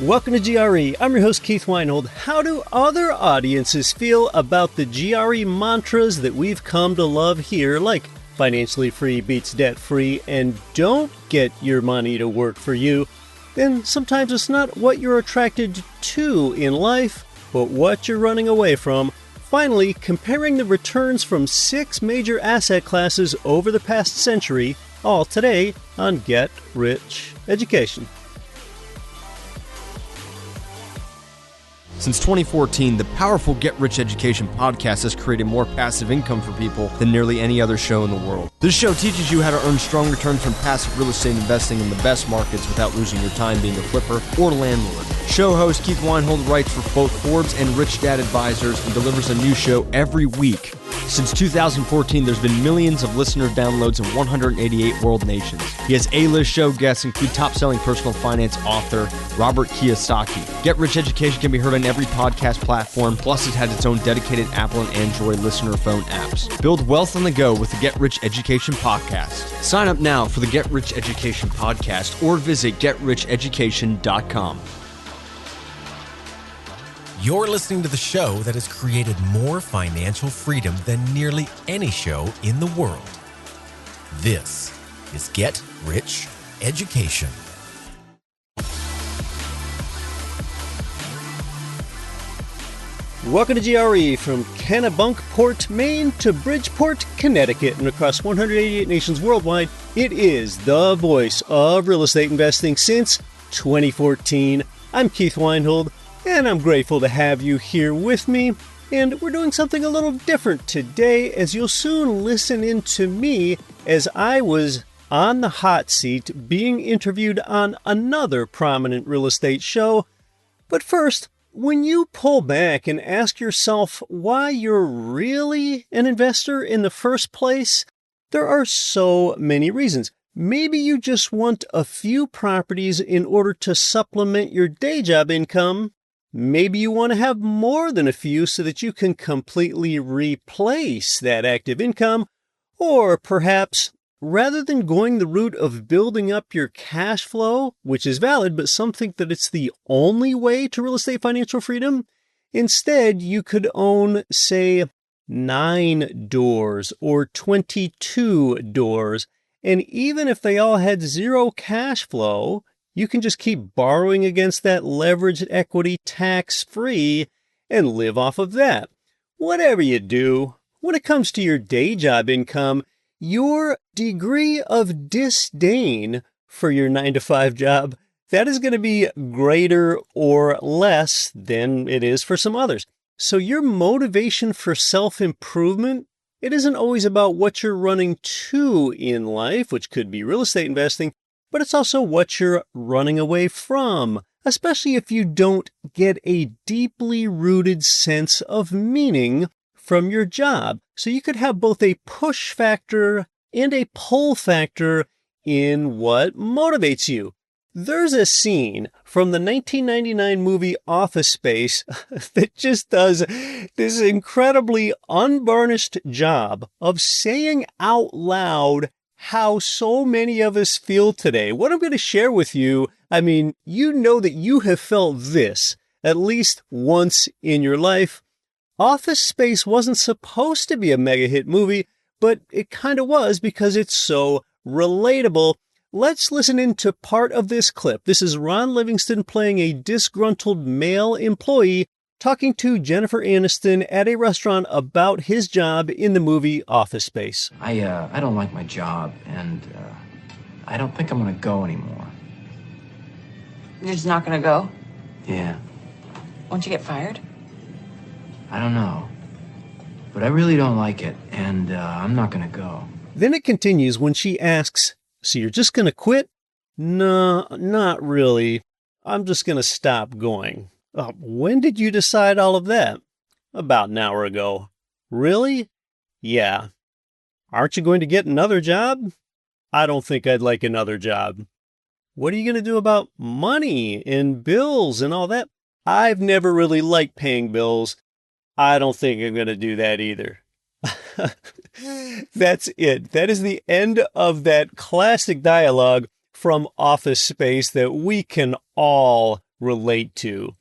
Welcome to GRE. I'm your host, Keith Weinhold. How do other audiences feel about the GRE mantras that we've come to love here, like financially free beats debt free and don't get your money to work for you? Then sometimes it's not what you're attracted to in life, but what you're running away from. Finally, comparing the returns from 6 major asset classes over the past century, all today on Get Rich Education. Since 2014, the powerful Get Rich Education podcast has created more passive income for people than nearly any other show in the world. This show teaches you how to earn strong returns from passive real estate investing in the best markets without losing your time being a flipper or landlord. Show host Keith Weinhold writes for both Forbes and Rich Dad Advisors and delivers a new show every week. Since 2014, there's been millions of listener downloads in 188 world nations. He has A-list show guests include top-selling personal finance author Robert Kiyosaki. Get Rich Education can be heard on every podcast platform, plus it has its own dedicated Apple and Android listener phone apps. Build wealth on the go with the Get Rich Education podcast. Sign up now for the Get Rich Education podcast or visit GetRichEducation.com. You're listening to the show that has created more financial freedom than nearly any show in the world. This is Get Rich Education. Welcome to GRE, from Kennebunkport, Maine to Bridgeport, Connecticut, and across 188 nations worldwide. It is the voice of real estate investing since 2014. I'm Keith Weinhold, and I'm grateful to have you here with me. And we're doing something a little different today, as you'll soon listen in to me as I was on the hot seat being interviewed on another prominent real estate show. But first, when you pull back and ask yourself why you're really an investor in the first place, there are so many reasons. Maybe you just want a few properties in order to supplement your day job income. Maybe you want to have more than a few so that you can completely replace that active income. Or perhaps, rather than going the route of building up your cash flow, which is valid, but some think that it's the only way to real estate financial freedom, instead you could own, say, 9 doors or 22 doors. And even if they all had zero cash flow, you can just keep borrowing against that leveraged equity tax-free and live off of that. Whatever you do, when it comes to your day job income, your degree of disdain for your 9-to-5 job, that is going to be greater or less than it is for some others. So your motivation for self-improvement, it isn't always about what you're running to in life, which could be real estate investing, but it's also what you're running away from, especially if you don't get a deeply rooted sense of meaning from your job. So you could have both a push factor and a pull factor in what motivates you. There's a scene from the 1999 movie Office Space that just does this incredibly unvarnished job of saying out loud how so many of us feel today. What I'm going to share with you, I mean, you know that you have felt this at least once in your life. Office Space wasn't supposed to be a mega hit movie, but it kind of was because it's so relatable. Let's listen into part of this clip. This is Ron Livingston playing a disgruntled male employee talking to Jennifer Aniston at a restaurant about his job in the movie Office Space. I don't like my job, and I don't think I'm gonna go anymore. You're just not gonna go? Yeah. Won't you get fired? I don't know. But I really don't like it, and I'm not gonna go. Then it continues when she asks, "So you're just gonna quit?" "No, not really. I'm just gonna stop going." "When did you decide all of that?" "About an hour ago." "Really?" "Yeah." "Aren't you going to get another job?" "I don't think I'd like another job." "What are you going to do about money and bills and all that?" "I've never really liked paying bills. I don't think I'm going to do that either." That's it. That is the end of that classic dialogue from Office Space that we can all relate to.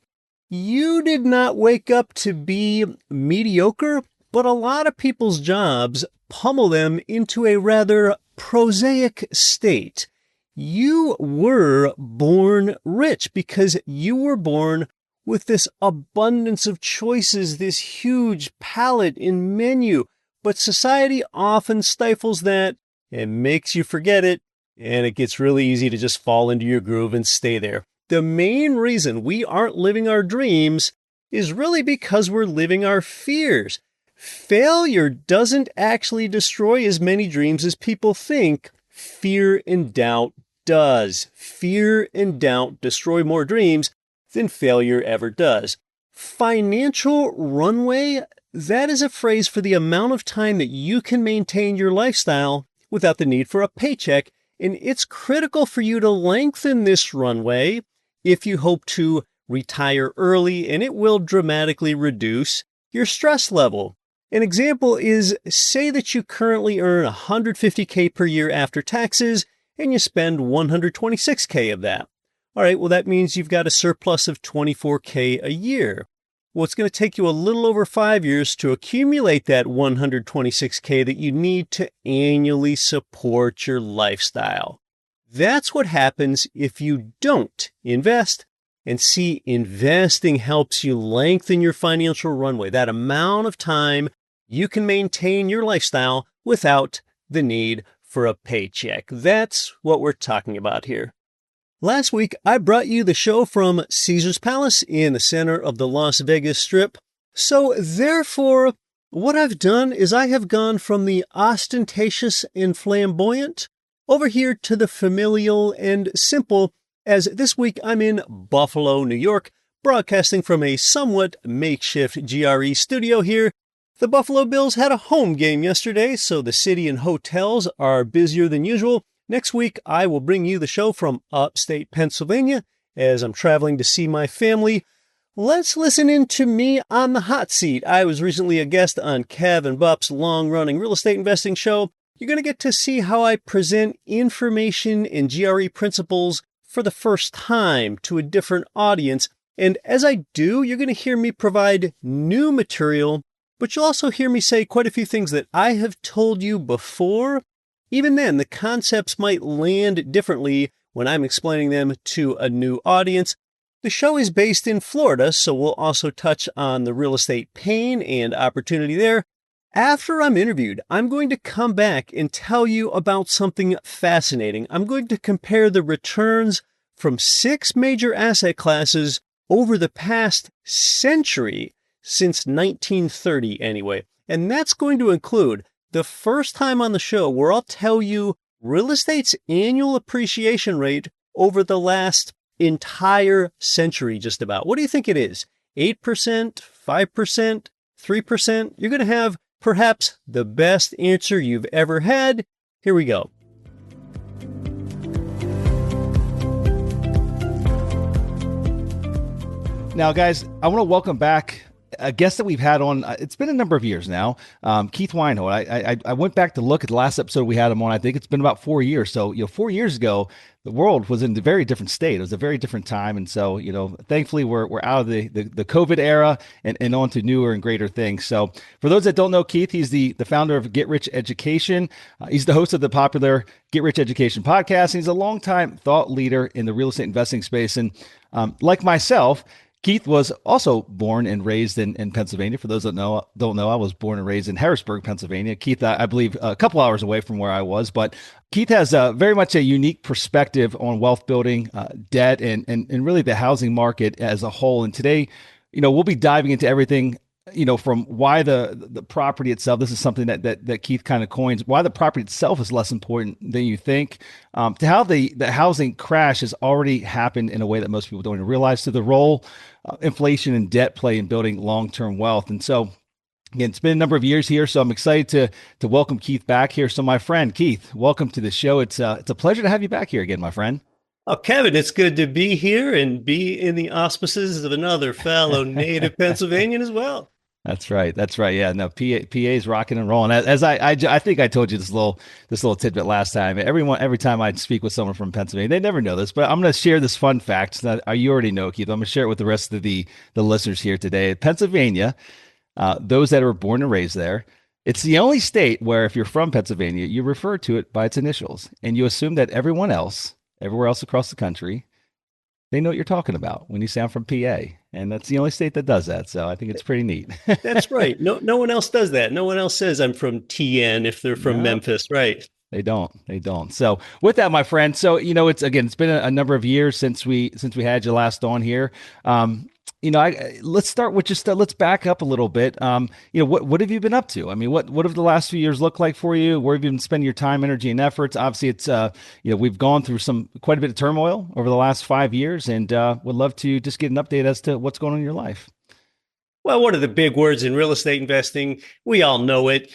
You did not wake up to be mediocre, but a lot of people's jobs pummel them into a rather prosaic state. You were born rich because you were born with this abundance of choices, this huge palette and menu, but society often stifles that and makes you forget it, and it gets really easy to just fall into your groove and stay there. The main reason we aren't living our dreams is really because we're living our fears. Failure doesn't actually destroy as many dreams as people think. Fear and doubt does. Fear and doubt destroy more dreams than failure ever does. Financial runway, that is a phrase for the amount of time that you can maintain your lifestyle without the need for a paycheck, and it's critical for you to lengthen this runway if you hope to retire early, and it will dramatically reduce your stress level. An example is, say that you currently earn $150K per year after taxes, and you spend $126K of that. All right, well, that means you've got a surplus of $24K a year. Well, it's going to take you a little over 5 years to accumulate that $126K that you need to annually support your lifestyle. That's what happens if you don't invest. And see, investing helps you lengthen your financial runway, that amount of time you can maintain your lifestyle without the need for a paycheck. That's what we're talking about here. Last week, I brought you the show from Caesar's Palace in the center of the Las Vegas Strip. So therefore, what I've done is I have gone from the ostentatious and flamboyant over here to the familial and simple, as this week I'm in Buffalo, New York, broadcasting from a somewhat makeshift GRE studio here. The Buffalo Bills had a home game yesterday, so the city and hotels are busier than usual. Next week, I will bring you the show from upstate Pennsylvania as I'm traveling to see my family. Let's listen in to me on the hot seat. I was recently a guest on Kev and Bup's long-running real estate investing show. You're going to get to see how I present information and GRE principles for the first time to a different audience. And as I do, you're going to hear me provide new material, but you'll also hear me say quite a few things that I have told you before. Even then, the concepts might land differently when I'm explaining them to a new audience. The show is based in Florida, so we'll also touch on the real estate pain and opportunity there. After I'm interviewed, I'm going to come back and tell you about something fascinating. I'm going to compare the returns from 6 major asset classes over the past century, since 1930 anyway. And that's going to include the first time on the show where I'll tell you real estate's annual appreciation rate over the last entire century, just about. What do you think it is? 8%, 5%, 3%? You're going to have perhaps the best answer you've ever had. Here we go. Now, guys, I want to welcome back a guest that we've had on. It's been a number of years now, Keith Weinhold. I went back to look at the last episode we had him on. I think it's been about 4 years. So, 4 years ago, the world was in a very different state. It was a very different time. And so, thankfully, we're out of the COVID era and on to newer and greater things. So for those that don't know Keith, he's the founder of Get Rich Education. He's the host of the popular Get Rich Education podcast. And he's a longtime thought leader in the real estate investing space. And like myself, Keith was also born and raised in Pennsylvania. For those that don't know, I was born and raised in Harrisburg, Pennsylvania. Keith, I believe, a couple hours away from where I was. But Keith has very much a unique perspective on wealth building, debt, and really the housing market as a whole. And today, we'll be diving into everything, from why the property itself. This is something that Keith kind of coins, why the property itself is less important than you think, to how the housing crash has already happened in a way that most people don't even realize, to the role inflation and debt play in building long-term wealth. And so, again, it's been a number of years here, so I'm excited to welcome Keith back here. So my friend, Keith, welcome to the show. It's a pleasure to have you back here again, my friend. Oh, Kevin, it's good to be here and be in the auspices of another fellow native Pennsylvanian as well. That's right. That's right. Yeah. No, PA's rocking and rolling. As I think I told you this little tidbit last time. Every time I speak with someone from Pennsylvania, they never know this, but I'm going to share this fun fact that you already know, Keith. I'm going to share it with the rest of the listeners here today. Pennsylvania, those that are born and raised there, it's the only state where if you're from Pennsylvania, you refer to it by its initials, and you assume that everyone else, everywhere else across the country, they know what you're talking about when you sound from PA. And that's the only state that does that. So I think it's pretty neat. That's right. No one else does that. No one else says I'm from TN if they're from Memphis, right? They don't. They don't. So with that, my friend. So it's been a number of years since we had you last on here. Let's start with let's back up a little bit. What have you been up to? I mean, what have the last few years looked like for you? Where have you been spending your time, energy, and efforts? Obviously, it's we've gone through quite a bit of turmoil over the last 5 years, and would love to just get an update as to what's going on in your life. Well, one of the big words in real estate investing, we all know it.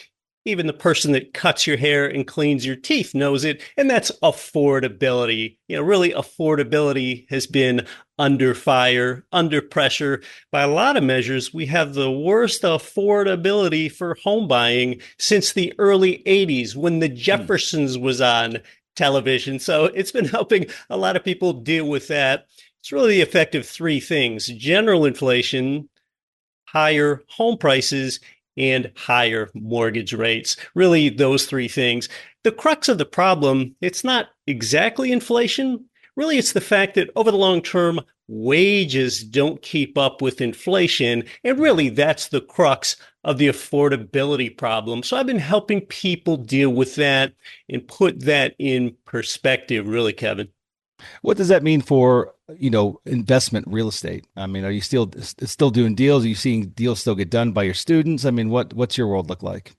Even the person that cuts your hair and cleans your teeth knows it, and that's affordability. Really, affordability has been under fire, under pressure. By a lot of measures, we have the worst affordability for home buying since the early 80s when the Jeffersons was on television. So it's been helping a lot of people deal with that. It's really the effect of three things: general inflation, higher home prices, and higher mortgage rates. Really, those three things. The crux of the problem, it's not exactly inflation. Really, it's the fact that over the long term, wages don't keep up with inflation. And really, that's the crux of the affordability problem. So I've been helping people deal with that and put that in perspective, really, Kevin. What does that mean for, investment real estate? I mean, are you still doing deals? Are you seeing deals still get done by your students? I mean, what's your world look like?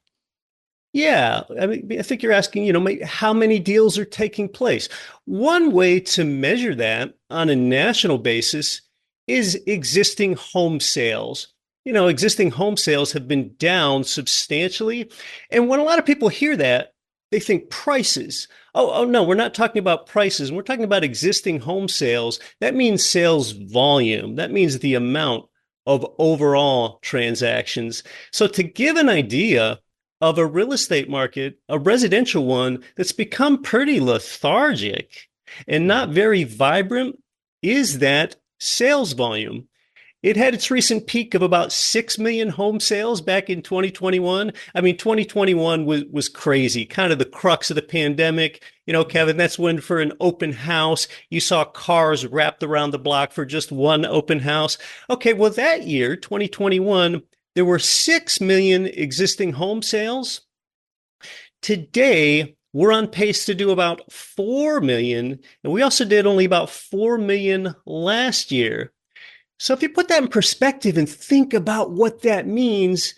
Yeah, I mean, I think you're asking, how many deals are taking place? One way to measure that on a national basis is existing home sales. Existing home sales have been down substantially. And when a lot of people hear that, they think prices. Oh, no, we're not talking about prices. We're talking about existing home sales. That means sales volume. That means the amount of overall transactions. So to give an idea of a real estate market, a residential one that's become pretty lethargic and not very vibrant, is that sales volume. It had its recent peak of about 6 million home sales back in 2021. I mean, 2021 was crazy, kind of the crux of the pandemic. Kevin, that's when for an open house, you saw cars wrapped around the block for just one open house. Okay, well, that year, 2021, there were 6 million existing home sales. Today, we're on pace to do about 4 million, and we also did only about 4 million last year. So if you put that in perspective and think about what that means,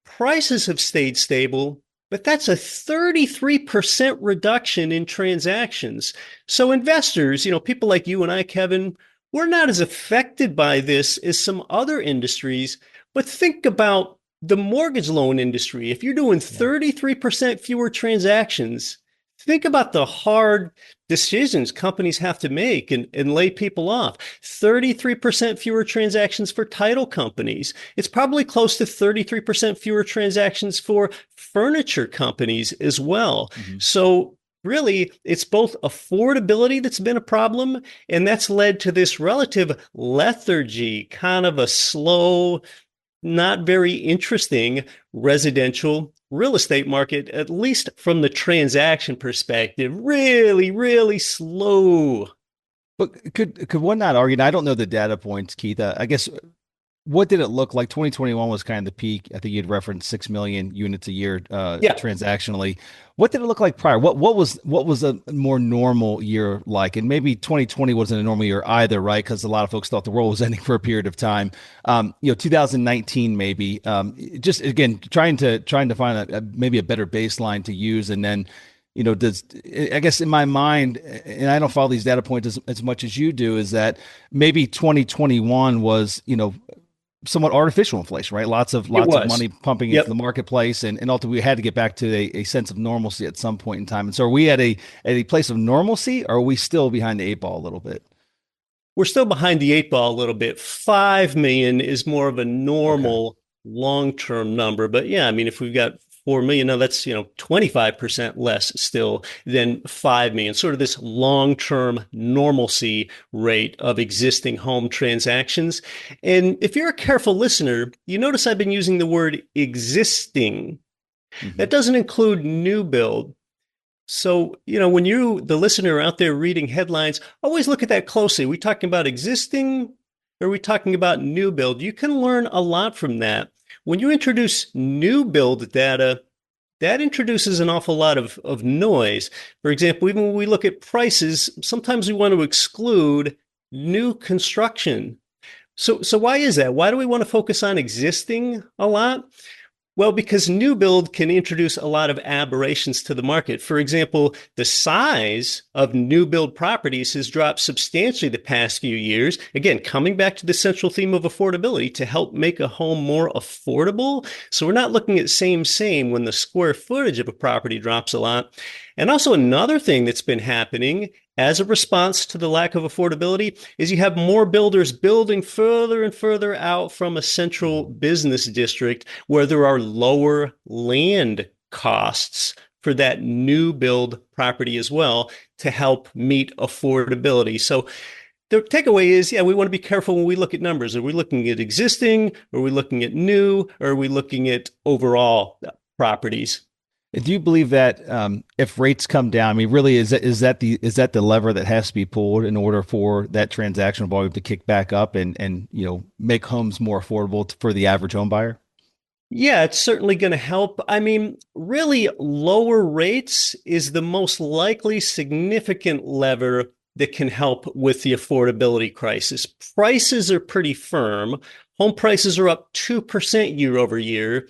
prices have stayed stable, but that's a 33% reduction in transactions. So investors, people like you and I, Kevin, we're not as affected by this as some other industries, but think about the mortgage loan industry. If you're doing 33% fewer transactions, think about the hard decisions companies have to make and lay people off. 33% fewer transactions for title companies. It's probably close to 33% fewer transactions for furniture companies as well. Mm-hmm. So really, it's both affordability that's been a problem, and that's led to this relative lethargy, kind of a slow, not very interesting residential real estate market, at least from the transaction perspective. Really, really slow. But could one not argue? And I don't know the data points, Keith. I guess what did it look like? 2021 was kind of the peak. I think you'd referenced 6 million units a year transactionally. What did it look like prior? What was a more normal year like? And maybe 2020 wasn't a normal year either, right? Because a lot of folks thought the world was ending for a period of time. 2019 maybe. Just again trying to find maybe a better baseline to use, and then. I guess in my mind, and I don't follow these data points as much as you do, is that maybe 2021 was, somewhat artificial inflation, right? Lots of money pumping into the marketplace, and ultimately we had to get back to a sense of normalcy at some point in time. And so are we at a place of normalcy, or are we still behind the eight ball a little bit? We're still behind the eight ball a little bit. 5 million is more of a normal long-term number. But yeah, I mean, if we've got 4 million, now that's, 25% less still than 5 million, sort of this long-term normalcy rate of existing home transactions. And if you're a careful listener, you notice I've been using the word existing. That doesn't include new build. So, when you, the listener, out there reading headlines, always look at that closely. Are we talking about existing or are we talking about new build? You can learn a lot from that. When you introduce new build data, that introduces an awful lot of noise. For example, even when we look at prices, sometimes we want to exclude new construction. So why is that? Why do we want to focus on existing a lot? Well, because new build can introduce a lot of aberrations to the market. For example, the size of new build properties has dropped substantially the past few years. Again, coming back to the central theme of affordability to help make a home more affordable. So we're not looking at same when the square footage of a property drops a lot. And also another thing that's been happening as a response to the lack of affordability is you have more builders building further and further out from a central business district where there are lower land costs for that new build property as well to help meet affordability. So the takeaway is, we want to be careful when we look at numbers. Are we looking at existing? Are we looking at new? Or are we looking at overall properties? Do you believe that if rates come down, I mean, really, is that the lever that has to be pulled in order for that transactional volume to kick back up and make homes more affordable for the average home buyer? Yeah, it's certainly going to help. I mean, really, lower rates is the most likely significant lever that can help with the affordability crisis. Prices are pretty firm. Home prices are up 2% year over year.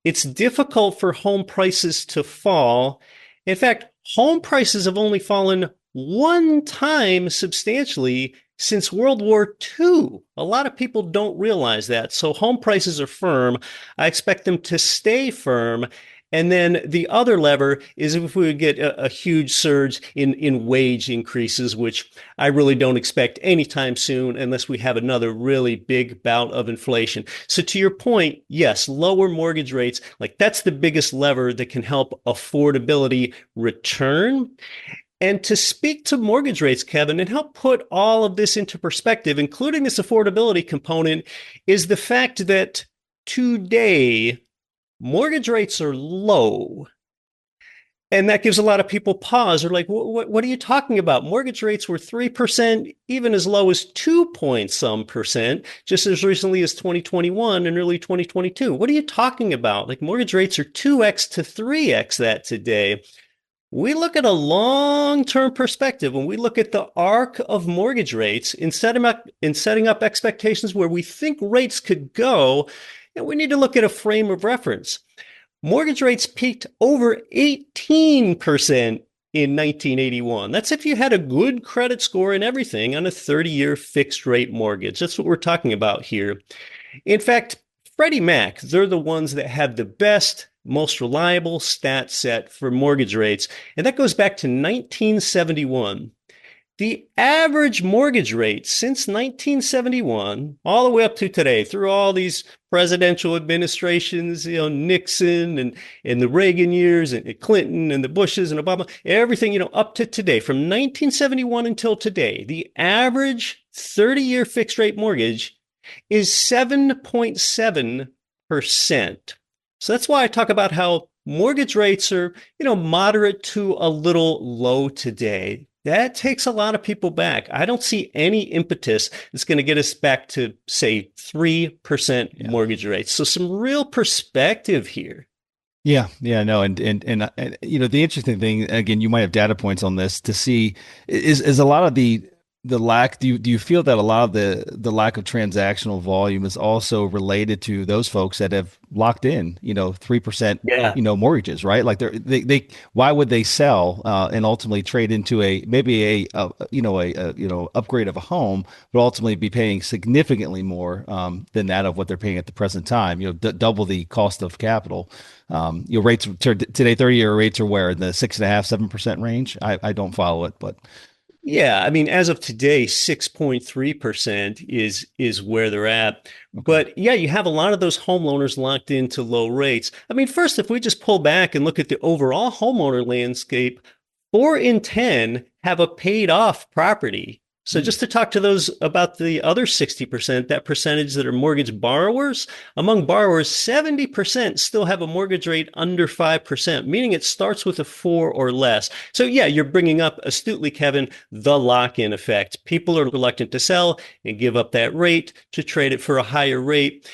It's difficult for home prices to fall. In fact, home prices have only fallen one time substantially since World War II. A lot of people don't realize that. So home prices are firm. I expect them to stay firm. And then the other lever is if we would get a huge surge in wage increases, which I really don't expect anytime soon unless we have another really big bout of inflation. So to your point, yes, lower mortgage rates, like that's the biggest lever that can help affordability return. And to speak to mortgage rates, Kevin, and help put all of this into perspective, including this affordability component, is the fact that today, mortgage rates are low. And that gives a lot of people pause. They're like, what are you talking about? Mortgage rates were 3%, even as low as 2 point some percent, just as recently as 2021 and early 2022. What are you talking about? Like mortgage rates are 2x to 3x that today. We look at a long-term perspective when we look at the arc of mortgage rates in setting up expectations where we think rates could go. And we need to look at a frame of reference. Mortgage rates peaked over 18% in 1981. That's if you had a good credit score and everything on a 30-year fixed rate mortgage. That's what we're talking about here. In fact, Freddie Mac, they're the ones that have the best, most reliable stat set for mortgage rates. And that goes back to 1971. The average mortgage rate since 1971, all the way up to today, through all these presidential administrations, Nixon and the Reagan years and Clinton and the Bushes and Obama, everything, up to today, from 1971 until today, the average 30-year fixed rate mortgage is 7.7%. So that's why I talk about how mortgage rates are, moderate to a little low today. That takes a lot of people back. I don't see any impetus that's going to get us back to, say, 3% mortgage rates. So some real perspective here. Yeah, no, and the interesting thing, again, you might have data points on this to see is a lot of the lack. Do you feel that a lot of the lack of transactional volume is also related to those folks that have locked in, 3%, mortgages, right? Like they why would they sell and ultimately trade into maybe a upgrade of a home, but ultimately be paying significantly more than that of what they're paying at the present time, double the cost of capital. Rates today, 30-year rates are where in the 6.5%, 7% range. I don't follow it, but Yeah, I mean, as of today, 6.3% is where they're at. Okay. But yeah, you have a lot of those homeowners locked into low rates. I mean, first, if we just pull back and look at the overall homeowner landscape, 4 in 10 have a paid off property. So just to talk to those about the other 60%, that percentage that are mortgage borrowers, among borrowers, 70% still have a mortgage rate under 5%, meaning it starts with a 4 or less. So yeah, you're bringing up astutely, Kevin, the lock-in effect. People are reluctant to sell and give up that rate to trade it for a higher rate.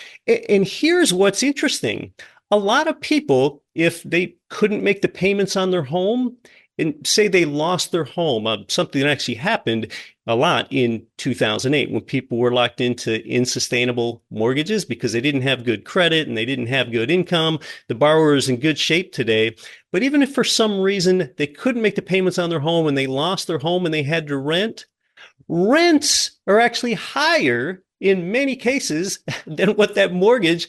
And here's what's interesting. A lot of people, if they couldn't make the payments on their home, and say they lost their home, something that actually happened a lot in 2008 when people were locked into unsustainable mortgages because they didn't have good credit and they didn't have good income. The borrower is in good shape today. But even if for some reason they couldn't make the payments on their home and they lost their home and they had to rent, rents are actually higher in many cases than what that mortgage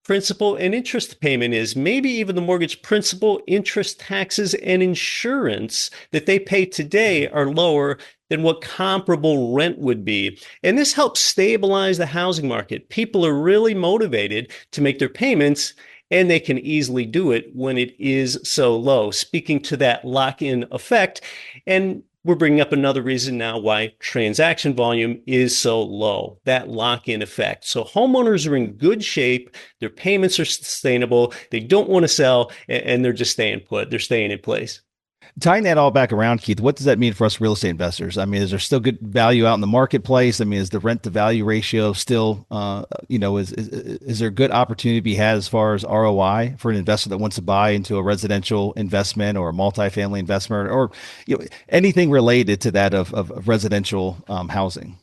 principal and interest payment is. Maybe even the mortgage principal, interest, taxes, and insurance that they pay today are lower than what comparable rent would be. And this helps stabilize the housing market. People are really motivated to make their payments, and they can easily do it when it is so low, speaking to that lock-in effect. And we're bringing up another reason now why transaction volume is so low, that lock-in effect. So homeowners are in good shape. Their payments are sustainable. They don't want to sell, and they're just staying put. They're staying in place. Tying that all back around, Keith, what does that mean for us real estate investors? I mean, is there still good value out in the marketplace? I mean, is the rent to value ratio still, is there good opportunity to be had as far as ROI for an investor that wants to buy into a residential investment or a multifamily investment or anything related to that of residential housing?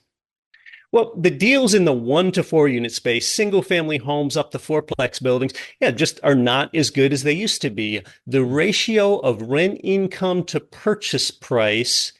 Well, the deals in the 1 to 4 unit space, single family homes up to fourplex buildings, yeah, just are not as good as they used to be. The ratio of rent income to purchase price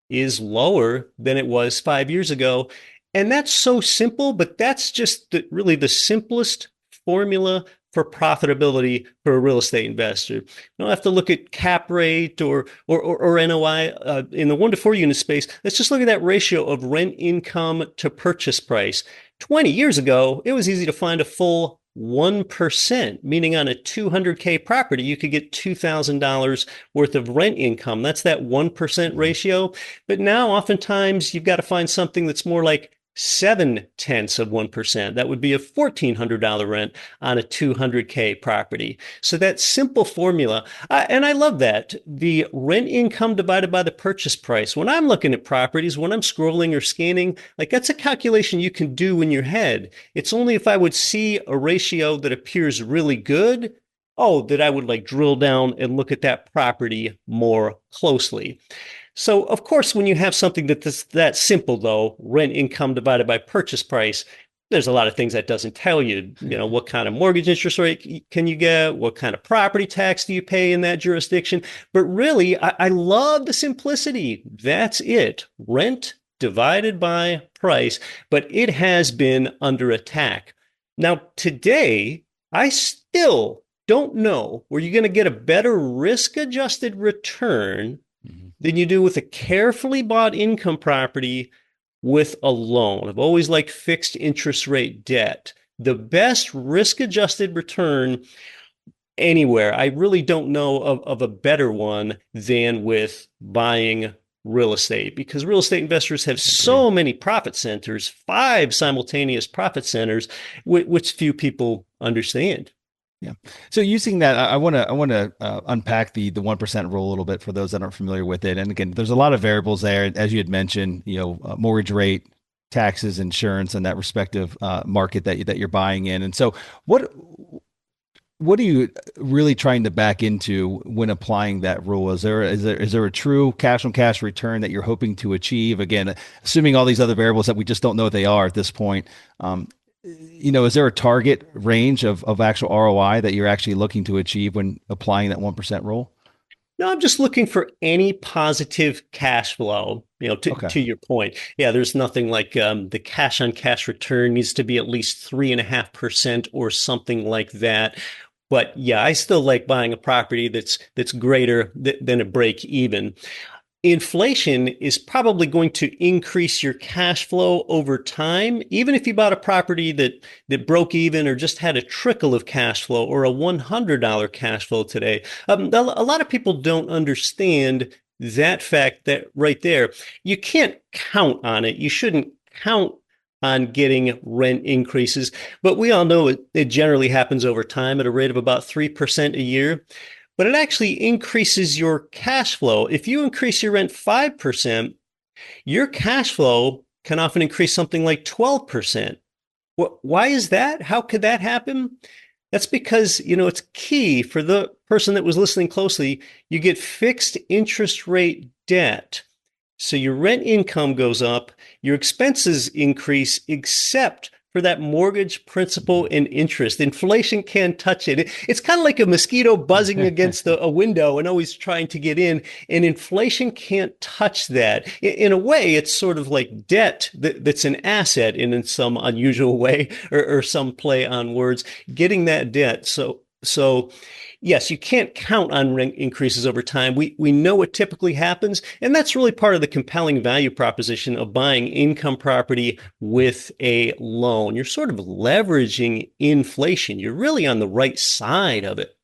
is lower than it was 5 years ago. And that's so simple, but that's just really the simplest formula for profitability for a real estate investor. You don't have to look at cap rate or NOI in the 1 to 4 unit space. Let's just look at that ratio of rent income to purchase price. 20 years ago, it was easy to find a full 1%, meaning on a 200K property, you could get $2,000 worth of rent income. That's that 1% ratio. But now oftentimes you've got to find something that's more like 0.7%. That would be a $1,400 rent on a 200K property. So that simple formula, and I love that, the rent income divided by the purchase price. When I'm looking at properties, when I'm scrolling or scanning, like that's a calculation you can do in your head. It's only if I would see a ratio that appears really good, that I would like drill down and look at that property more closely. So, of course, when you have something that's that simple, though, rent income divided by purchase price, there's a lot of things that doesn't tell you. What kind of mortgage interest rate can you get? What kind of property tax do you pay in that jurisdiction? But really, I love the simplicity. That's it. Rent divided by price, but it has been under attack. Now, today, I still don't know where you're going to get a better risk-adjusted return than you do with a carefully bought income property with a loan. I've always liked fixed interest rate debt. The best risk-adjusted return anywhere. I really don't know of a better one than with buying real estate, because real estate investors have so many profit centers, 5 simultaneous profit centers, which few people understand. Yeah. So using that, I want to unpack the 1% rule a little bit for those that aren't familiar with it. And again, there's a lot of variables there, as you had mentioned. Mortgage rate, taxes, insurance, and that respective market that you're buying in. And so, what are you really trying to back into when applying that rule? Is there a true cash on cash return that you're hoping to achieve? Again, assuming all these other variables that we just don't know what they are at this point. Is there a target range of actual ROI that you're actually looking to achieve when applying that 1% rule? No, I'm just looking for any positive cash flow, to your point. Yeah, there's nothing like the cash on cash return needs to be at least 3.5% or something like that. But yeah, I still like buying a property that's greater than a break even. inflation is probably going to increase your cash flow over time, even if you bought a property that broke even or just had a trickle of cash flow or a $100 cash flow today. A lot of people don't understand that fact, that right there. You can't count on it. You shouldn't count on getting rent increases, but we all know it generally happens over time at a rate of about 3% a year. But it actually increases your cash flow. If you increase your rent 5%, your cash flow can often increase something like 12%. Why is that? How could that happen? That's because, it's key for the person that was listening closely. You get fixed interest rate debt. So your rent income goes up, your expenses increase, except for that mortgage principal and interest. Inflation can't touch it. It's kind of like a mosquito buzzing against a window and always trying to get in. And inflation can't touch that. In a way, it's sort of like debt that's an asset in some unusual way, or some play on words, getting that debt. So yes, you can't count on rent increases over time. We know what typically happens, and that's really part of the compelling value proposition of buying income property with a loan. You're sort of leveraging inflation. You're really on the right side of it.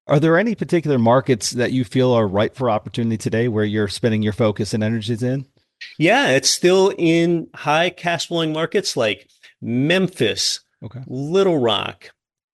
Are there any particular markets that you feel are ripe for opportunity today where you're spending your focus and energies in? Yeah, it's still in high cash flowing markets like Memphis, Little Rock,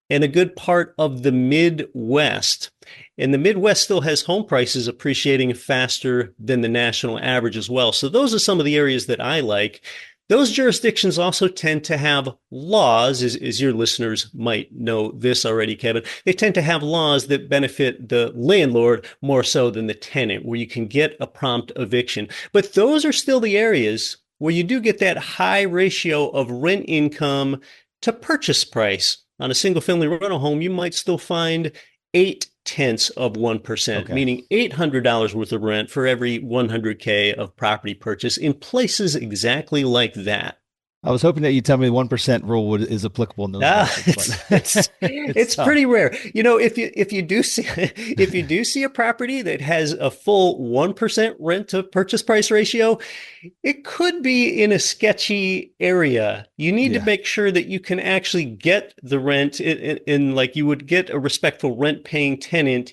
and a good part of the Midwest. And the Midwest still has home prices appreciating faster than the national average as well. So those are some of the areas that I like. Those jurisdictions also tend to have laws, as your listeners might know this already, Kevin. They tend to have laws that benefit the landlord more so than the tenant, where you can get a prompt eviction. But those are still the areas where you do get that high ratio of rent income to purchase price. On a single family rental home, you might still find 0.8%, meaning $800 worth of rent for every 100K of property purchase in places exactly like that. I was hoping that you'd tell me the 1% rule is applicable in those markets, it's pretty rare. If you do see a property that has a full 1% rent to purchase price ratio, it could be in a sketchy area. You need to make sure that you can actually get the rent in like you would get a respectful rent paying tenant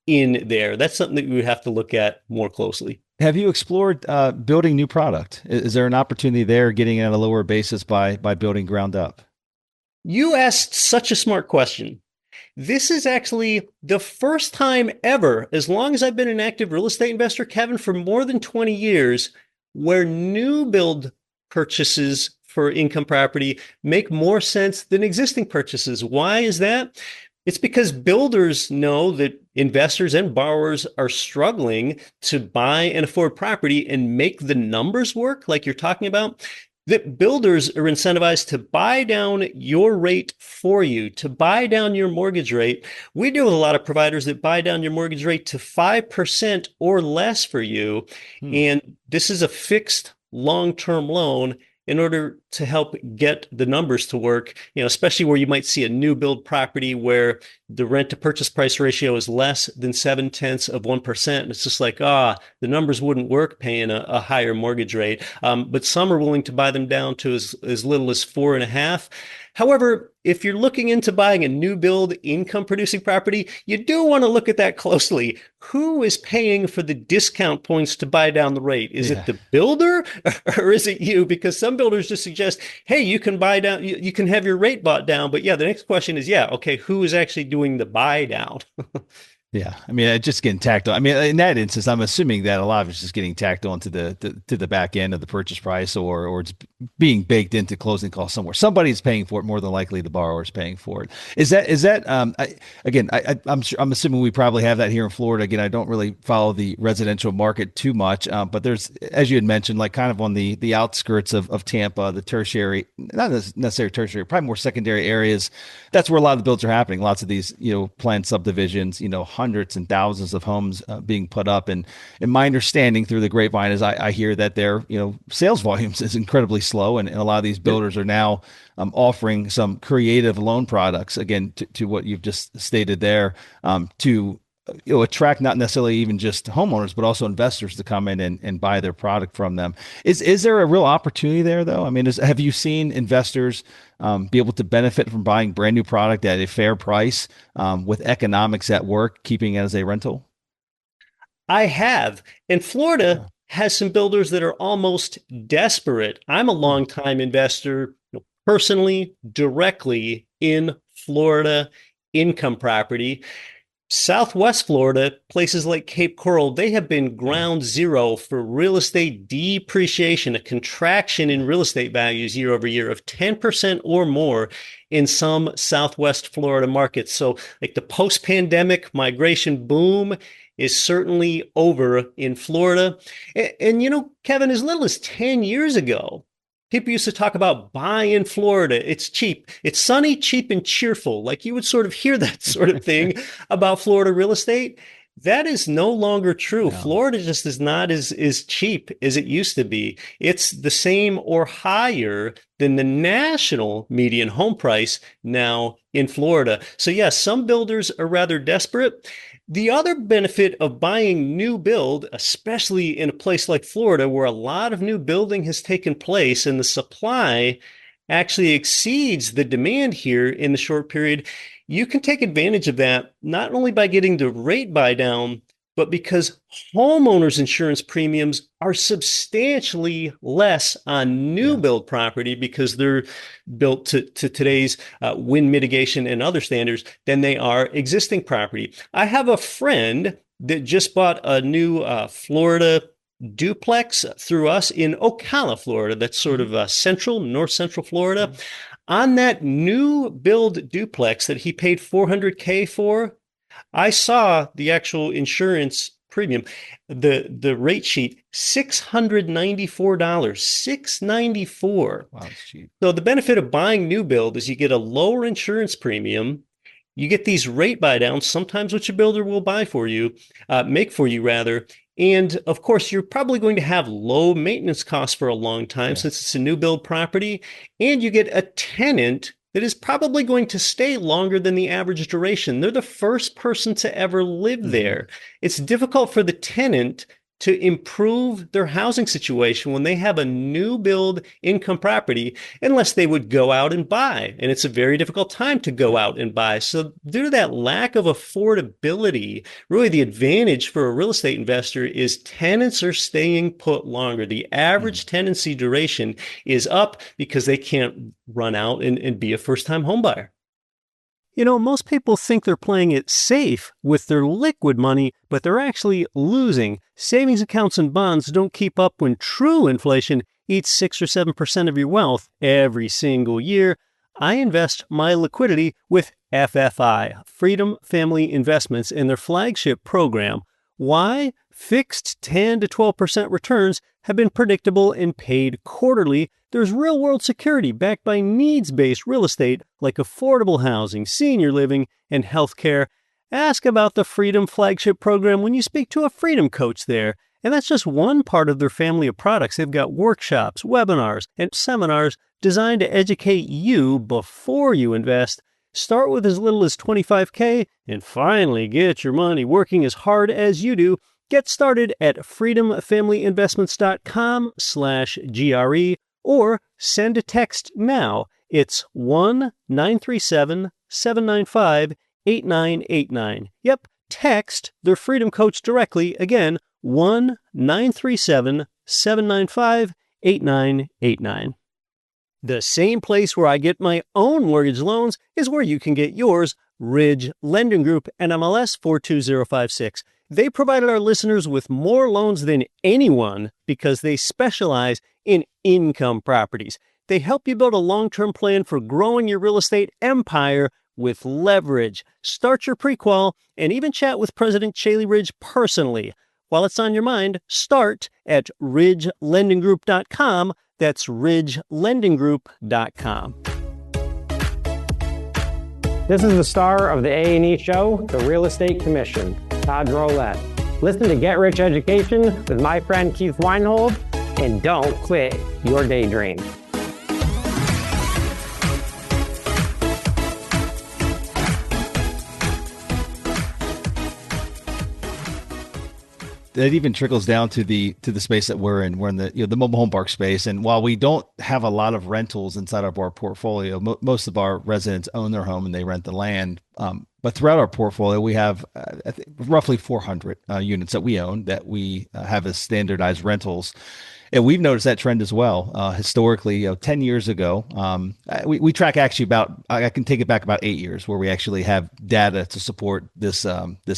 in there. That's something that we would have to look at more closely. Have you explored building new product? Is there an opportunity there, getting at a lower basis by building ground up? You asked such a smart question. This is actually the first time ever, as long as I've been an active real estate investor, Kevin, for more than 20 years, where new build purchases for income property make more sense than existing purchases. Why is that? It's because builders know that investors and borrowers are struggling to buy and afford property and make the numbers work, like you're talking about. That builders are incentivized to buy down your rate for you, to buy down your mortgage rate. We deal with a lot of providers that buy down your mortgage rate to 5% or less for you. And this is a fixed long-term loan in order to help get the numbers to work, especially where you might see a new build property where the rent to purchase price ratio is less than 0.7%. And it's just like, the numbers wouldn't work paying a higher mortgage rate. But some are willing to buy them down to as little as 4.5%. However, if you're looking into buying a new build income producing property, you do want to look at that closely. Who is paying for the discount points to buy down the rate? Is it the builder or is it you? Because some builders just suggest, hey, you can buy down, you can have your rate bought down. But the next question is, who is actually doing the buy down? Yeah, I mean, it's just getting tacked on. I mean, in that instance, I'm assuming that a lot of it's just getting tacked on to the back end of the purchase price, or it's being baked into closing costs somewhere. Somebody's paying for it. More than likely, the borrower is paying for it. I'm assuming we probably have that here in Florida. Again, I don't really follow the residential market too much, but there's, as you had mentioned, like kind of on the outskirts of Tampa, the tertiary, not necessarily tertiary, probably more secondary areas. That's where a lot of the builds are happening. Lots of these, planned subdivisions, hundreds and thousands of homes being put up. And my understanding through the grapevine is I hear that their, sales volumes is incredibly slow. And a lot of these builders are now offering some creative loan products, again, to what you've just stated there, to attract not necessarily even just homeowners, but also investors to come in and buy their product from them. Is there a real opportunity there, though? I mean, have you seen investors be able to benefit from buying brand new product at a fair price with economics at work, keeping it as a rental? I have. And Florida has some builders that are almost desperate. I'm a longtime investor, personally, directly in Florida income property. Southwest Florida, places like Cape Coral, they have been ground zero for real estate depreciation, a contraction in real estate values year over year of 10% or more in some Southwest Florida markets. So like the post-pandemic migration boom is certainly over in Florida. And Kevin, as little as 10 years ago, people used to talk about buying in Florida. It's cheap. It's sunny, cheap, and cheerful. Like you would sort of hear that sort of thing about Florida real estate. That is no longer true. No. Florida just is not as cheap as it used to be. It's the same or higher than the national median home price now in Florida. So yes, some builders are rather desperate. The other benefit of buying new build, especially in a place like Florida, where a lot of new building has taken place and the supply actually exceeds the demand here in the short period, you can take advantage of that not only by getting the rate buy down, but because homeowners insurance premiums are substantially less on new build property because they're built to today's wind mitigation and other standards than they are existing property. I have a friend that just bought a new Florida duplex through us in Ocala, Florida. That's sort of north central Florida. On that new build duplex that he paid $400K for, I saw the actual insurance premium, the rate sheet, $694, $694. Wow, that's cheap. So the benefit of buying new build is you get a lower insurance premium. You get these rate buy downs, sometimes which a builder will make for you rather. And of course, you're probably going to have low maintenance costs for a long time since it's a new build property. And you get a tenant that is probably going to stay longer than the average duration. They're the first person to ever live there. It's difficult for the tenant to improve their housing situation when they have a new build income property, unless they would go out and buy. And it's a very difficult time to go out and buy. So due to that lack of affordability, really the advantage for a real estate investor is tenants are staying put longer. The average tenancy duration is up because they can't run out and be a first-time home buyer. Most people think they're playing it safe with their liquid money, but they're actually losing. Savings accounts and bonds don't keep up when true inflation eats 6 or 7% of your wealth every single year. I invest my liquidity with FFI, Freedom Family Investments, in their flagship program. Why? Fixed 10 to 12% returns have been predictable and paid quarterly. There's real-world security backed by needs-based real estate like affordable housing, senior living, and healthcare. Ask about the Freedom Flagship Program when you speak to a Freedom Coach there. And that's just one part of their family of products. They've got workshops, webinars, and seminars designed to educate you before you invest. Start with as little as $25K and finally get your money working as hard as you do. Get started at freedomfamilyinvestments.com/GRE or send a text now. It's 1-937-795-8989. Yep, text their Freedom Coach directly. Again, 1-937-795-8989. The same place where I get my own mortgage loans is where you can get yours. Ridge Lending Group, NMLS 42056. They provided our listeners with more loans than anyone because they specialize in income properties. They help you build a long-term plan for growing your real estate empire with leverage. Start your pre-qual and even chat with President Chaley Ridge personally. While it's on your mind, start at ridgelendinggroup.com. That's ridgelendinggroup.com. This is the star of the A&E show, The Real Estate Commission, Todd Roulette. Listen to Get Rich Education with my friend Keith Weinhold, and don't quit your daydream. that even trickles down to the space that we're in. We're in the the mobile home park space, and while we don't have a lot of rentals inside of our portfolio, most of our residents own their home and they rent the land. But throughout our portfolio, we have I think roughly 400 units that we own that we have as standardized rentals. And we've noticed that trend as well. Historically, 10 years ago, we track actually about, I can take it back about 8 years where we actually have data to support this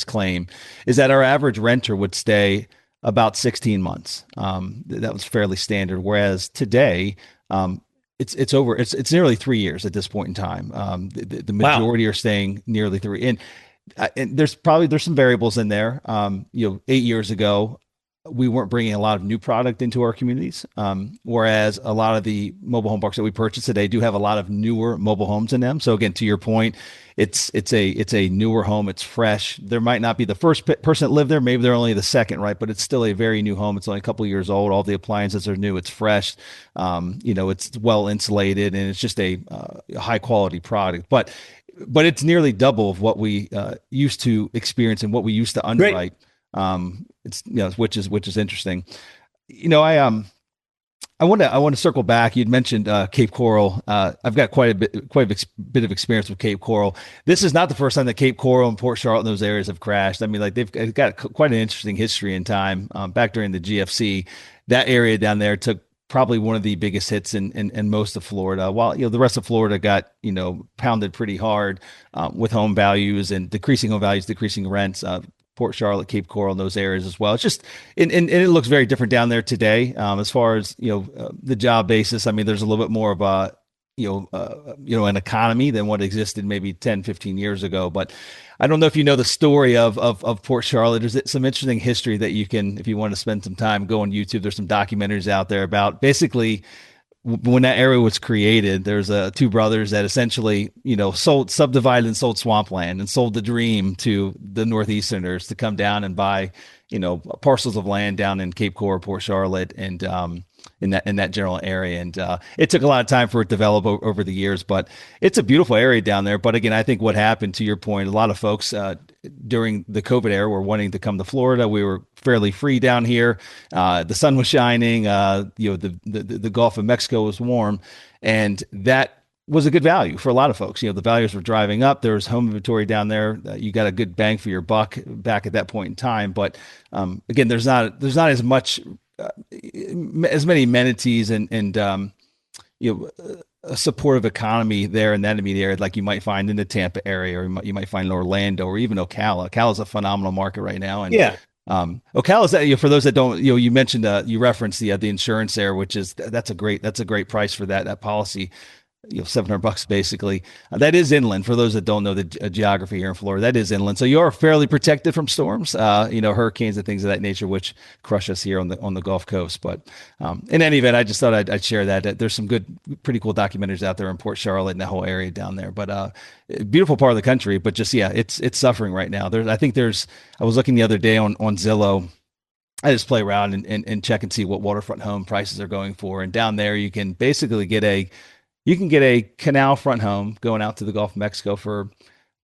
claim, is that our average renter would stay about 16 months. That was fairly standard. Whereas today, it's nearly 3 years at this point in time. The majority are staying nearly 3. And there's some variables in there. 8 years ago, we weren't bringing a lot of new product into our communities, whereas a lot of the mobile home parks that we purchase today do have a lot of newer mobile homes in them. So again, to your point, it's a newer home. It's fresh. There might not be the first person that lived there. Maybe they're only the second, right? But it's still a very new home. It's only a couple of years old. All the appliances are new. It's fresh. It's well insulated, and it's just a high quality product. But it's nearly double of what we used to experience and what we used to underwrite. Which is interesting. I want to circle back. You'd mentioned Cape Coral. I've got quite a bit of experience with Cape Coral. This is not the first time that Cape Coral and Port Charlotte and those areas have crashed. I mean, like they've got quite an interesting history in time. Back during the GFC, that area down there took probably one of the biggest hits in most of Florida, while the rest of Florida got pounded pretty hard with home values and decreasing home values, decreasing rents. Port Charlotte, Cape Coral, and those areas as well. It's just, and it looks very different down there today. As far as the job basis, I mean, there's a little bit more of a an economy than what existed maybe 10, 15 years ago. But I don't know if you know the story of Port Charlotte. There's some interesting history that you can, if you want to spend some time, go on YouTube. There's some documentaries out there about basically when that area was created. There's two brothers that essentially, subdivided and sold swampland and sold the dream to the Northeasterners to come down and buy, parcels of land down in Cape Coral, Port Charlotte, and in that general area. And it took a lot of time for it to develop over the years, but it's a beautiful area down there. But again, I think what happened, to your point, a lot of folks during the COVID era were wanting to come to Florida. We were fairly free down here. The sun was shining. The Gulf of Mexico was warm, and that was a good value for a lot of folks. The values were driving up. There was home inventory down there. You got a good bang for your buck back at that point in time. But again, there's not as much, as many amenities and a supportive economy there in that immediate area, like you might find in the Tampa area, or you might find in Orlando, or even Ocala. Ocala is a phenomenal market right now. And Ocala is, for those that don't, you mentioned, you referenced the insurance there, which is, that's a great price for that policy. $700 basically. That is inland. For those that don't know the geography here in Florida, that is inland. So you are fairly protected from storms, hurricanes and things of that nature, which crush us here on the Gulf Coast. But in any event, I just thought I'd share that. There's some pretty cool documentaries out there in Port Charlotte and the whole area down there. But beautiful part of the country, but just, it's suffering right now. I was looking the other day on Zillow. I just play around and check and see what waterfront home prices are going for. And down there, you can basically get a canal front home going out to the Gulf of Mexico for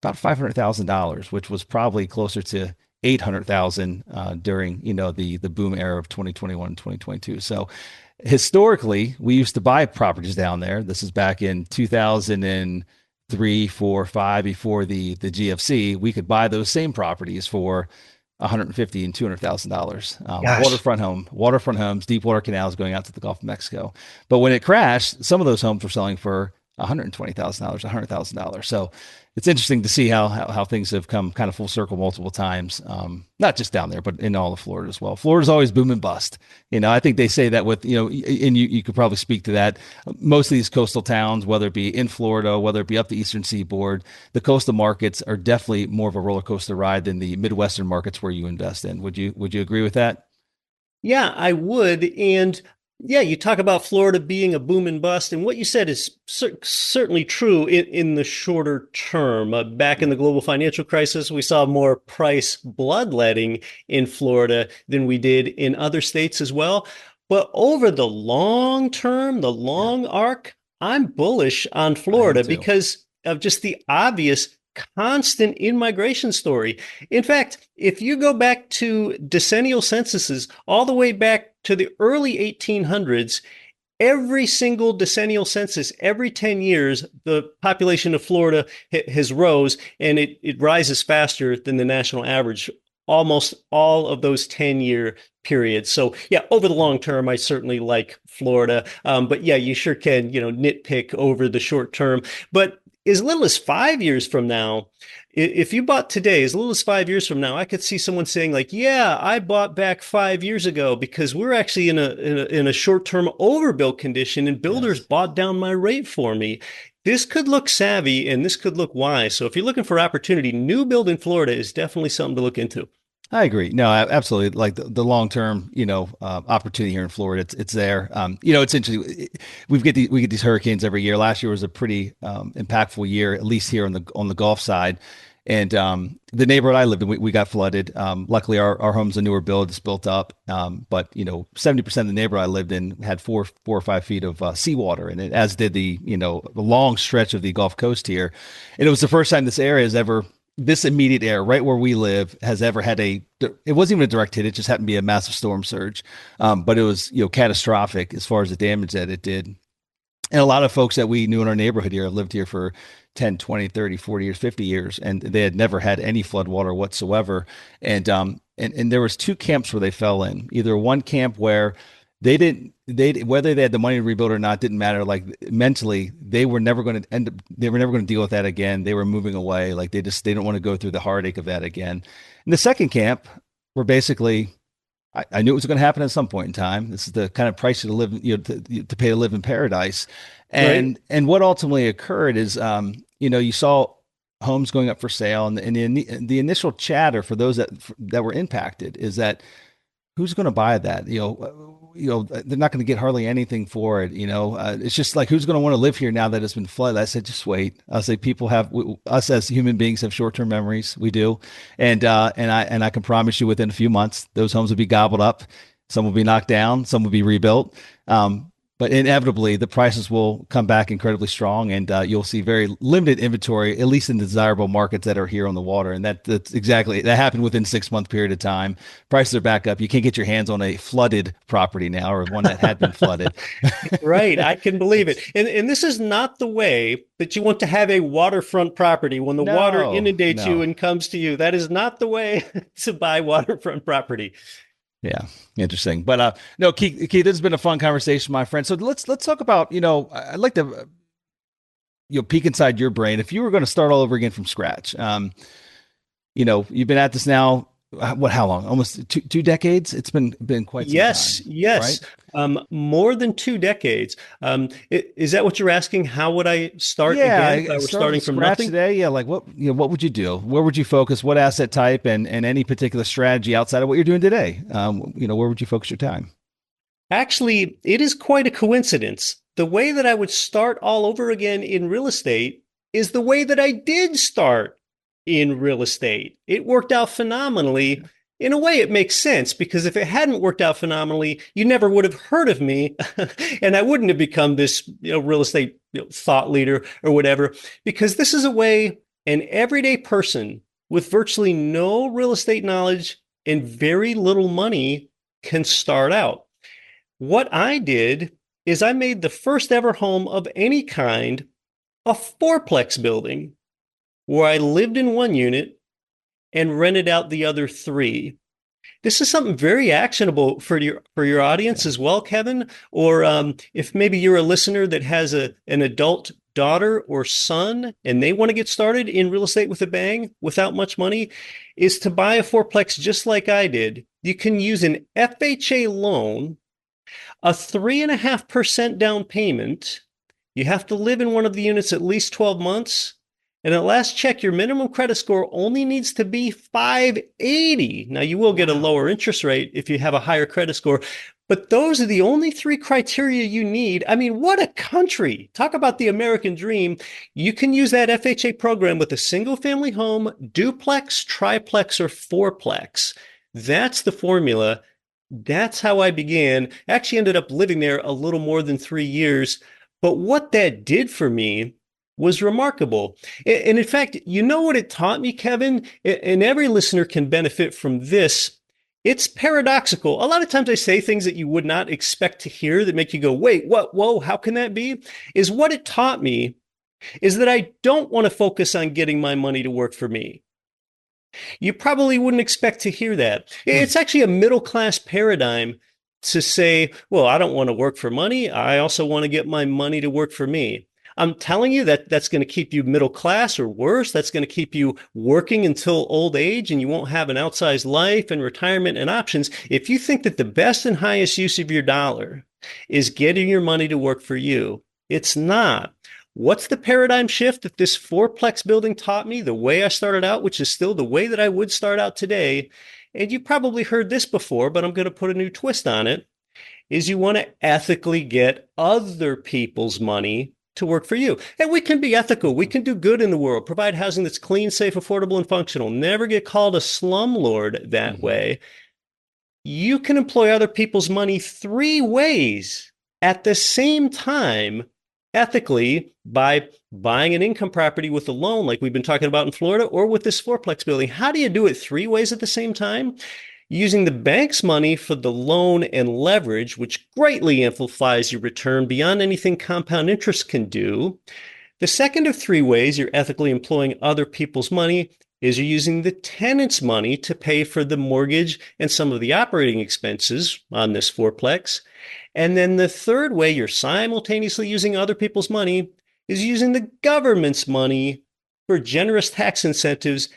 about $500,000, which was probably closer to $800,000 during the boom era of 2021 and 2022. So historically, we used to buy properties down there. This is back in 2003, 4, 5, before the GFC. We could buy those same properties for $150,000 and $200,000. Waterfront homes, deep water canals going out to the Gulf of Mexico. But when it crashed, some of those homes were selling for $120,000, $100,000. So it's interesting to see how things have come kind of full circle multiple times, not just down there, but in all of Florida as well. Florida's always boom and bust. I think they say that with, and you could probably speak to that. Most of these coastal towns, whether it be in Florida, whether it be up the eastern seaboard, the coastal markets are definitely more of a roller coaster ride than the Midwestern markets where you invest in. Would you agree with that? Yeah, I would. And yeah, you talk about Florida being a boom and bust, and what you said is certainly true in the shorter term. Back in the global financial crisis, we saw more price bloodletting in Florida than we did in other states as well. But over the long term, the long arc, I'm bullish on Florida because of just the obvious constant in-migration story. In fact, if you go back to decennial censuses, all the way back to the early 1800s, every single decennial census, every 10 years, the population of Florida has rose, and it rises faster than the national average almost all of those 10-year periods. So yeah, over the long term, I certainly like Florida. But yeah, you sure can, nitpick over the short term. But as little as 5 years from now, if you bought today, as little as 5 years from now, I could see someone saying like, yeah, I bought back 5 years ago because we're actually in a short-term overbuilt condition and builders bought down my rate for me. This could look savvy and this could look wise. So if you're looking for opportunity, new build in Florida is definitely something to look into. I agree. No, absolutely. Like the long term, opportunity here in Florida, it's there. It's interesting. We get these hurricanes every year. Last year was a pretty impactful year, at least here on the Gulf side. And the neighborhood I lived in, we got flooded. Luckily, our home's a newer build; it's built up. But 70% of the neighborhood I lived in had 4 or 5 feet of seawater in it, as did the long stretch of the Gulf Coast here. And it was the first time this immediate area, right where we live, has ever had it wasn't even a direct hit. It just happened to be a massive storm surge. But it was, catastrophic as far as the damage that it did. And a lot of folks that we knew in our neighborhood here lived here for 10, 20, 30, 40 years, 50 years, and they had never had any flood water whatsoever. And there was 2 camps where they fell in. Either one camp where whether they had the money to rebuild or not didn't matter. Like mentally, they were never going to deal with that again. They were moving away. Like they didn't want to go through the heartache of that again. And the second camp were basically, I knew it was going to happen at some point in time. This is the kind of price to live, to pay to live in paradise. And what ultimately occurred is, you saw homes going up for sale, and the initial chatter for those that were impacted is that who's going to buy that? They're not going to get hardly anything for it. It's just like, who's going to want to live here now that it's been flooded? I said, just wait. I say, us as human beings have short-term memories. We do. And I can promise you within a few months, those homes will be gobbled up. Some will be knocked down. Some will be rebuilt. But inevitably, the prices will come back incredibly strong, and you'll see very limited inventory, at least in desirable markets that are here on the water. And that happened within 6-month period of time. Prices are back up. You can't get your hands on a flooded property now, or one that had been flooded. Right. I can believe it. And this is not the way that you want to have a waterfront property when the water inundates you and comes to you. That is not the way to buy waterfront property. Yeah, interesting. But no, Keith, this has been a fun conversation, my friend. So let's talk about, I'd like to peek inside your brain. If you were going to start all over again from scratch, you've been at this now, how long? Almost two decades? It's been quite some time. Yes. Right? More than 2 decades. Is that what you're asking? How would I start again if I were starting from nothing? Today? Yeah, like what would you do? Where would you focus? What asset type and any particular strategy outside of what you're doing today? Where would you focus your time? Actually, it is quite a coincidence. The way that I would start all over again in real estate is the way that I did start in real estate. It worked out phenomenally. In a way, it makes sense, because if it hadn't worked out phenomenally, you never would have heard of me, and I wouldn't have become this real estate thought leader or whatever, because this is a way an everyday person with virtually no real estate knowledge and very little money can start out. What I did is I made the first ever home of any kind a fourplex building, where I lived in one unit and rented out the other 3. This is something very actionable for your audience as well, Kevin. Or if maybe you're a listener that has an adult daughter or son and they want to get started in real estate with a bang without much money, is to buy a fourplex just like I did. You can use an FHA loan, a 3.5% down payment. You have to live in one of the units at least 12 months. And at last check, your minimum credit score only needs to be 580. Now, you will get a lower interest rate if you have a higher credit score, but those are the only 3 criteria you need. I mean, what a country. Talk about the American dream. You can use that FHA program with a single family home, duplex, triplex, or fourplex. That's the formula. That's how I began. Actually ended up living there a little more than 3 years. But what that did for me was remarkable. And in fact, you know what it taught me, Kevin? And every listener can benefit from this. It's paradoxical. A lot of times I say things that you would not expect to hear that make you go, wait, what? Whoa, how can that be? Is what it taught me is that I don't want to focus on getting my money to work for me. You probably wouldn't expect to hear that. It's actually a middle-class paradigm to say, well, I don't want to work for money. I also want to get my money to work for me. I'm telling you that that's going to keep you middle class, or worse, that's going to keep you working until old age, and you won't have an outsized life and retirement and options. If you think that the best and highest use of your dollar is getting your money to work for you, it's not. What's the paradigm shift that this fourplex building taught me, the way I started out, which is still the way that I would start out today? And you probably heard this before, but I'm going to put a new twist on it, is you want to ethically get other people's money to work for you. And we can be ethical. We can do good in the world, provide housing that's clean, safe, affordable, and functional. Never get called a slumlord that way. You can employ other people's money 3 ways at the same time, ethically, by buying an income property with a loan like we've been talking about in Florida, or with this fourplex building. How do you do it 3 ways at the same time? Using the bank's money for the loan and leverage, which greatly amplifies your return beyond anything compound interest can do. The second of 3 ways you're ethically employing other people's money is you're using the tenant's money to pay for the mortgage and some of the operating expenses on this fourplex. And then the third way you're simultaneously using other people's money is using the government's money for generous tax incentives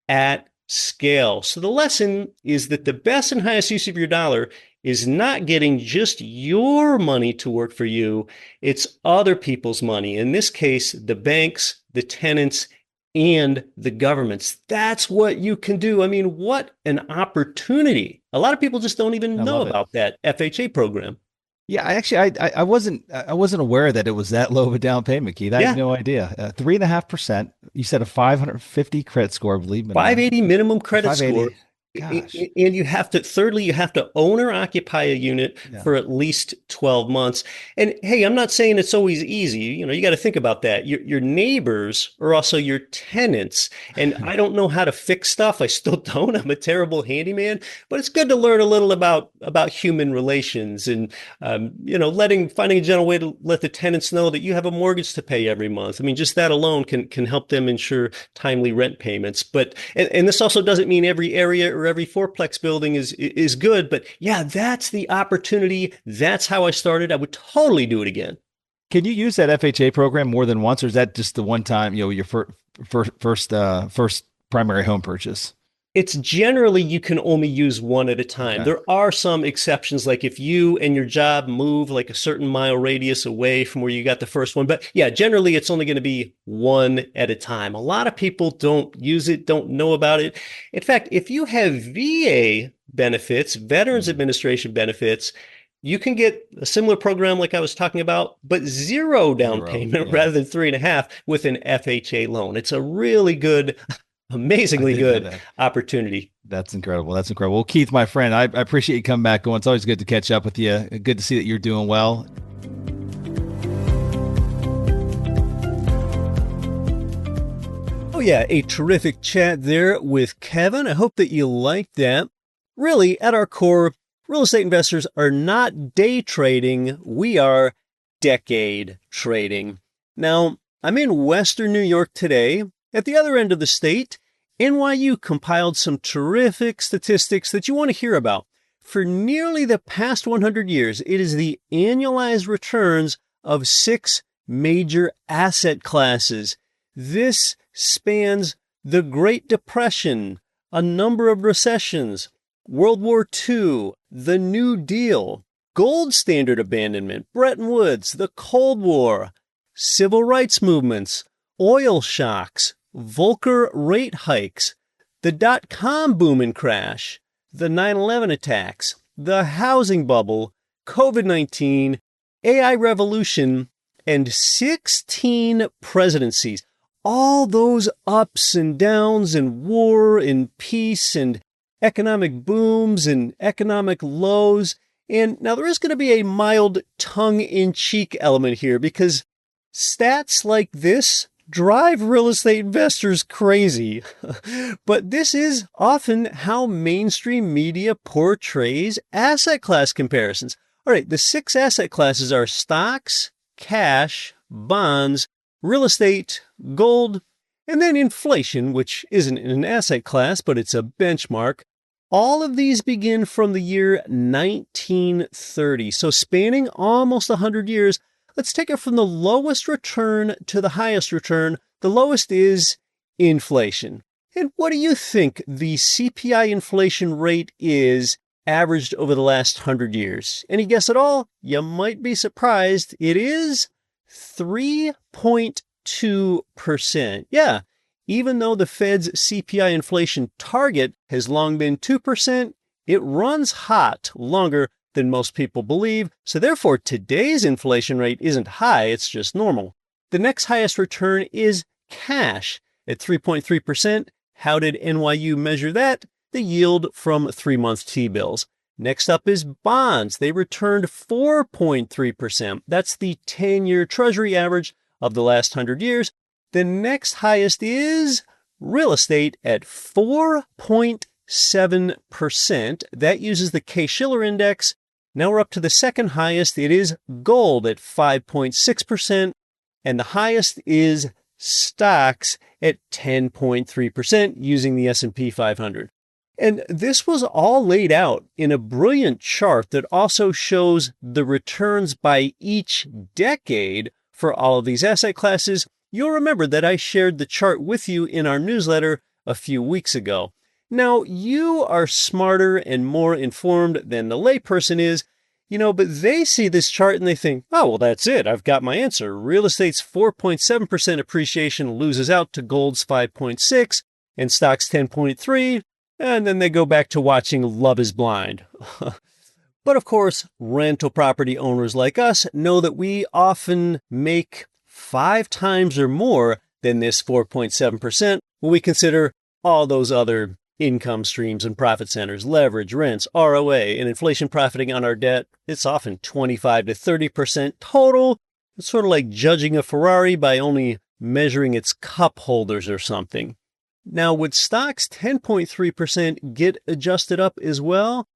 at scale. So the lesson is that the best and highest use of your dollar is not getting just your money to work for you. It's other people's money. In this case, the banks, the tenants, and the governments. That's what you can do. I mean, what an opportunity. A lot of people just don't even know about that FHA program. Yeah, I wasn't aware that it was that low of a down payment, Keith. I had no idea. 3.5%. You said a 550 credit score, I believe. 580 minimum credit score. Gosh. And you have to, thirdly, you have to own or occupy a unit for at least 12 months. And hey, I'm not saying it's always easy. You know, you got to think about that. Your neighbors are also your tenants. And I don't know how to fix stuff. I still don't. I'm a terrible handyman, but it's good to learn a little about human relations and, finding a gentle way to let the tenants know that you have a mortgage to pay every month. I mean, just that alone can help them ensure timely rent payments. But, and this also doesn't mean every area or every fourplex building is good, but yeah, that's the opportunity. That's how I started. I would totally do it again. Can you use that FHA program more than once, or is that just the one time, your first primary home purchase? It's generally you can only use one at a time. Okay. There are some exceptions, like if you and your job move like a certain mile radius away from where you got the first one. But yeah, generally it's only going to be one at a time. A lot of people don't use it, don't know about it. In fact, if you have VA benefits, Veterans Administration benefits, you can get a similar program like I was talking about, but zero down payment rather than 3.5 with an FHA loan. It's a really good, amazingly good opportunity. That's incredible. That's incredible. Well, Keith, my friend, I appreciate you coming back on. It's always good to catch up with you. Good to see that you're doing well. Oh yeah, a terrific chat there with Kevin. I hope that you liked that. Really, at our core, real estate investors are not day trading. We are decade trading. Now, I'm in Western New York today. At the other end of the state, NYU compiled some terrific statistics that you want to hear about. For nearly the past 100 years, it is the annualized returns of 6 major asset classes. This spans the Great Depression, a number of recessions, World War II, the New Deal, gold standard abandonment, Bretton Woods, the Cold War, civil rights movements, oil shocks, Volcker rate hikes, the dot-com boom and crash, the 9/11 attacks, the housing bubble, COVID-19, AI revolution, and 16 presidencies. All those ups and downs and war and peace and economic booms and economic lows. And now there is going to be a mild tongue-in-cheek element here because stats like this drive real estate investors crazy. But this is often how mainstream media portrays asset class comparisons. All right, the 6 asset classes are stocks, cash, bonds, real estate, gold, and then inflation, which isn't an asset class, but it's a benchmark. All of these begin from the year 1930, so spanning almost 100 years. Let's take it from the lowest return to the highest return. The lowest is inflation. And what do you think the CPI inflation rate is averaged over the last 100 years? Any guess at all? You might be surprised. It is 3.2%. Yeah. Even though the Fed's CPI inflation target has long been 2%, it runs hot longer than most people believe. So therefore, today's inflation rate isn't high, it's just normal. The next highest return is cash at 3.3%. How did NYU measure that? The yield from 3-month T-bills. Next up is bonds. They returned 4.3%. That's the 10-year Treasury average of the last 100 years. The next highest is real estate at 4.7%. That uses the Case-Shiller index. Now we're up to the second highest. It is gold at 5.6%. And the highest is stocks at 10.3% using the S&P 500. And this was all laid out in a brilliant chart that also shows the returns by each decade for all of these asset classes. You'll remember that I shared the chart with you in our newsletter a few weeks ago. Now, you are smarter and more informed than the layperson is, but they see this chart and they think, oh, well, that's it. I've got my answer. Real estate's 4.7% appreciation loses out to gold's 5.6 and stocks 10.3, and then they go back to watching Love is Blind. But of course, rental property owners like us know that we often make 5 times or more than this 4.7% when we consider all those other income streams and profit centers, leverage, rents, ROA, and inflation profiting on our debt. It's often 25 to 30% total. It's sort of like judging a Ferrari by only measuring its cup holders or something. Now, would stocks 10.3% get adjusted up as well?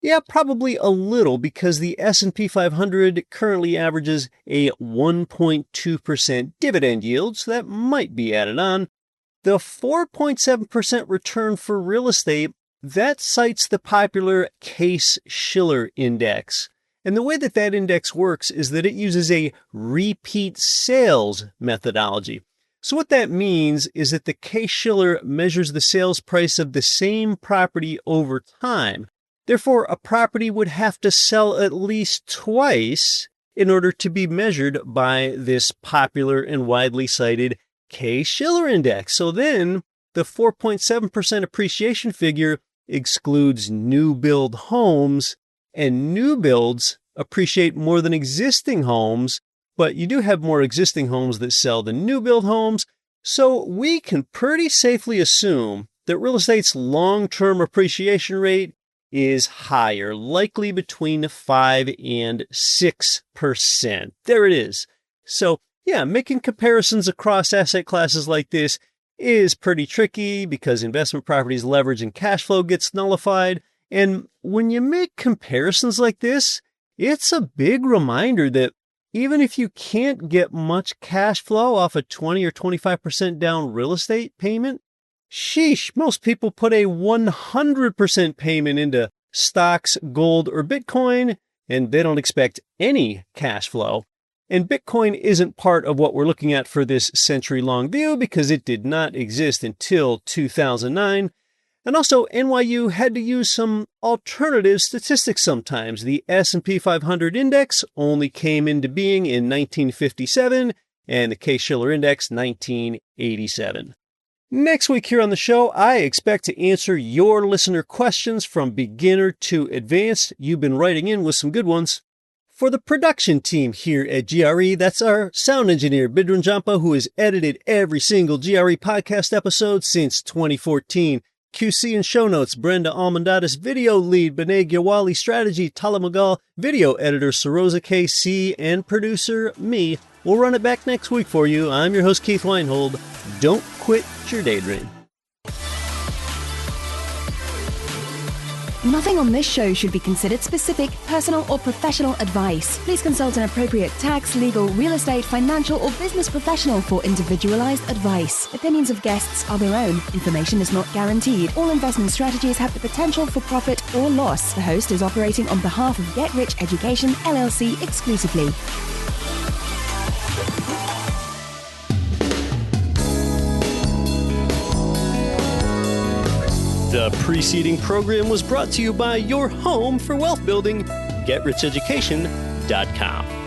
Yeah, probably a little, because the S&P 500 currently averages a 1.2% dividend yield, so that might be added on. The 4.7% return for real estate, that cites the popular Case-Shiller index. And the way that index works is that it uses a repeat sales methodology. So what that means is that the Case-Shiller measures the sales price of the same property over time. Therefore, a property would have to sell at least twice in order to be measured by this popular and widely cited Case-Shiller index. So then the 4.7% appreciation figure excludes new build homes, and new builds appreciate more than existing homes, but you do have more existing homes that sell than new build homes. So we can pretty safely assume that real estate's long-term appreciation rate is higher, likely between 5 and 6%. There it is. So yeah, making comparisons across asset classes like this is pretty tricky because investment properties leverage and cash flow gets nullified. And when you make comparisons like this, it's a big reminder that even if you can't get much cash flow off a 20 or 25% down real estate payment, sheesh, most people put a 100% payment into stocks, gold, or Bitcoin, and they don't expect any cash flow. And Bitcoin isn't part of what we're looking at for this century-long view because it did not exist until 2009. And also, NYU had to use some alternative statistics sometimes. The S&P 500 index only came into being in 1957, and the Case-Shiller index 1987. Next week here on the show, I expect to answer your listener questions from beginner to advanced. You've been writing in with some good ones. For the production team here at GRE, that's our sound engineer, Bidrun Jampa, who has edited every single GRE podcast episode since 2014. QC and show notes, Brenda Almondatis, video lead, Benay Gyawali, strategy, Tala Magal, video editor, Sarosa KC, and producer, me, We'll run it back next week for you. I'm your host, Keith Weinhold. Don't quit your daydream. Nothing on this show should be considered specific, personal, or professional advice. Please consult an appropriate tax, legal, real estate, financial, or business professional for individualized advice. Opinions of guests are their own. Information is not guaranteed. All investment strategies have the potential for profit or loss. The host is operating on behalf of Get Rich Education, LLC exclusively. The preceding program was brought to you by your home for wealth building, GetRichEducation.com.